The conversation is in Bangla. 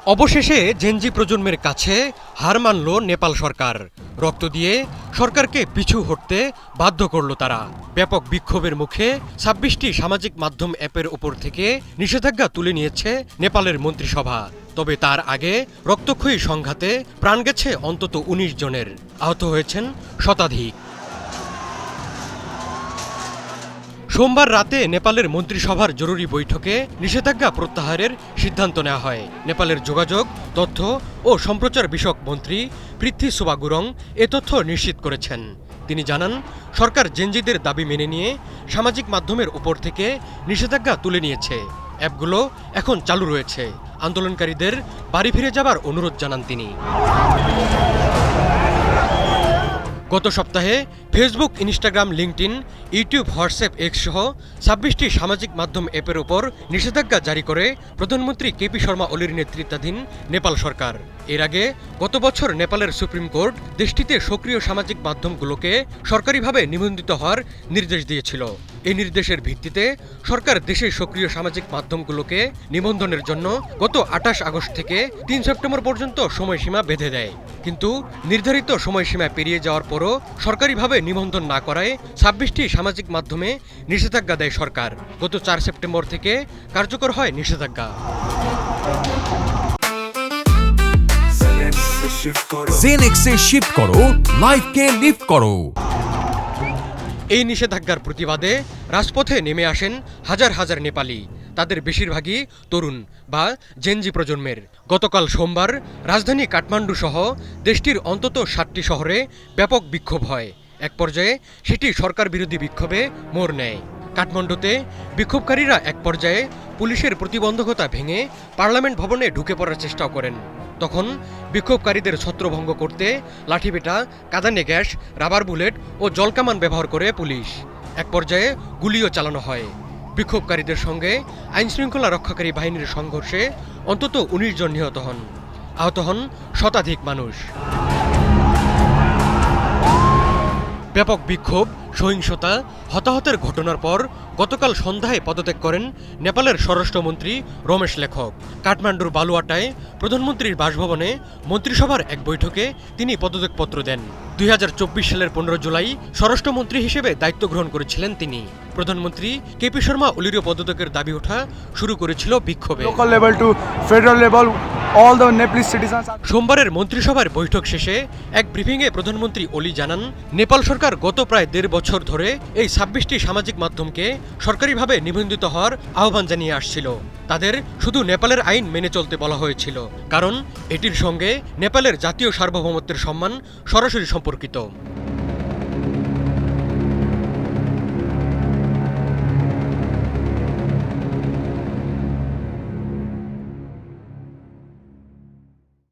অবশেষে জেনজি প্রজন্মের কাছে হার মানল নেপাল সরকার। রক্ত দিয়ে সরকারকে পিছু হটতে বাধ্য করল তারা। ব্যাপক বিক্ষোভের মুখে ২৬টি সামাজিক মাধ্যম অ্যাপের ওপর থেকে নিষেধাজ্ঞা তুলে নিয়েছে নেপালের মন্ত্রিসভা। তবে তার আগে রক্তক্ষয়ী সংঘাতে প্রাণ গেছে অন্তত ১৯ জনের, আহত হয়েছেন শতাধিক। সোমবার রাতে নেপালের মন্ত্রিসভার জরুরি বৈঠকে নিষেধাজ্ঞা প্রত্যাহারের সিদ্ধান্ত নেওয়া হয়। নেপালের যোগাযোগ, তথ্য ও সম্প্রচার বিষয়ক মন্ত্রী পৃথ্বী সুবাগুরং এ তথ্য নিশ্চিত করেছেন। তিনি জানান, সরকার জেনজিদের দাবি মেনে নিয়ে সামাজিক মাধ্যমের উপর থেকে নিষেধাজ্ঞা তুলে নিয়েছে। অ্যাপগুলো এখন চালু রয়েছে। আন্দোলনকারীদের বাড়ি ফিরে যাবার অনুরোধ জানান তিনি। গত সপ্তাহে Facebook, Instagram, LinkedIn, YouTube, WhatsApp, x সহ ২৬টি সামাজিক মাধ্যম অ্যাপের ওপর নিষেধাজ্ঞা জারি করে প্রধানমন্ত্রী কেপি শর্মা ওলির নেতৃত্বাধীন নেপাল সরকার। এর আগে গত বছর নেপালের সুপ্রিম কোর্ট দেশটিতে সক্রিয় সামাজিক মাধ্যমগুলোকে সরকারিভাবে নিবন্ধিত হওয়ার নির্দেশ দিয়েছিল। এই নির্দেশের ভিত্তিতে সরকার দেশে সক্রিয় সামাজিক মাধ্যমগুলোকে নিবন্ধনের জন্য গত ২৮ আগস্ট থেকে ৩ সেপ্টেম্বর পর্যন্ত সময়সীমা বেঁধে দেয়। কিন্তু নির্ধারিত সময়সীমা পেরিয়ে যাওয়ার পরও সরকারিভাবে নিবন্ধন না করায় ২৬টি সামাজিক মাধ্যমে নিষেধাজ্ঞা দেয় সরকার। গত ৪ সেপ্টেম্বর থেকে কার্যকর হয় নিষেধাজ্ঞা। জেনএক্সে শিফট করো, লাইফকে লিফট করো। এই নিষেধাজ্ঞার প্রতিবাদে রাজপথে নেমে আসেন হাজার হাজার নেপালি। তাদের বেশিরভাগই তরুণ বা জেনজি প্রজন্মের। গতকাল সোমবার রাজধানী কাঠমান্ডু সহ দেশটির অন্তত ৭টি শহরে ব্যাপক বিক্ষোভ হয়। এক পর্যায়ে সেটি সরকার বিরোধী বিক্ষোভে মোড় নেয়। কাঠমান্ডুতে বিক্ষোভকারীরা এক পর্যায়ে পুলিশের প্রতিবন্ধকতা ভেঙে পার্লামেন্ট ভবনে ঢুকে পড়ার চেষ্টাও করেন। তখন বিক্ষোভকারীদের ছত্রভঙ্গ করতে লাঠিপেটা, কাঁদানে গ্যাস, রাবার বুলেট ও জলকামান ব্যবহার করে পুলিশ। এক পর্যায়ে গুলিও চালানো হয়। বিক্ষোভকারীদের সঙ্গে আইনশৃঙ্খলা রক্ষাকারী বাহিনীর সংঘর্ষে অন্তত ১৯ জন নিহত হন, আহত হন শতাধিক মানুষ। ব্যাপক বিক্ষোভ, সহিংসতা, হতাহতের ঘটনার পর গতকাল সন্ধ্যায় পদত্যাগ করেন নেপালের স্বরাষ্ট্রমন্ত্রী রমেশ লেখক। কাঠমান্ডুর বালুয়াটায় প্রধানমন্ত্রীর বাসভবনে মন্ত্রিসভার এক বৈঠকে তিনি পদত্যাগপত্র দেন। ২০২৪ সালের ১৫ জুলাই স্বরাষ্ট্রমন্ত্রী হিসেবে দায়িত্ব গ্রহণ করেছিলেন তিনি। প্রধানমন্ত্রী কেপি শর্মা ওলিরও পদত্যাগের দাবি ওঠা শুরু করেছিল বিক্ষোভে। সোমবারের মন্ত্রিসভার বৈঠক শেষে এক ব্রিফিংয়ে প্রধানমন্ত্রী ওলি জানান, নেপাল সরকার গত প্রায় ১.৫ বছর ধরে এই ২৬টি সামাজিক মাধ্যমকে সরকারিভাবে নিবন্ধিত হওয়ার আহ্বান জানিয়ে আসছিল। তাদের শুধু নেপালের আইন মেনে চলতে বলা হয়েছিল, কারণ এটির সঙ্গে নেপালের জাতীয় সার্বভৌমত্বের সম্মান সরাসরি সম্পর্কিত।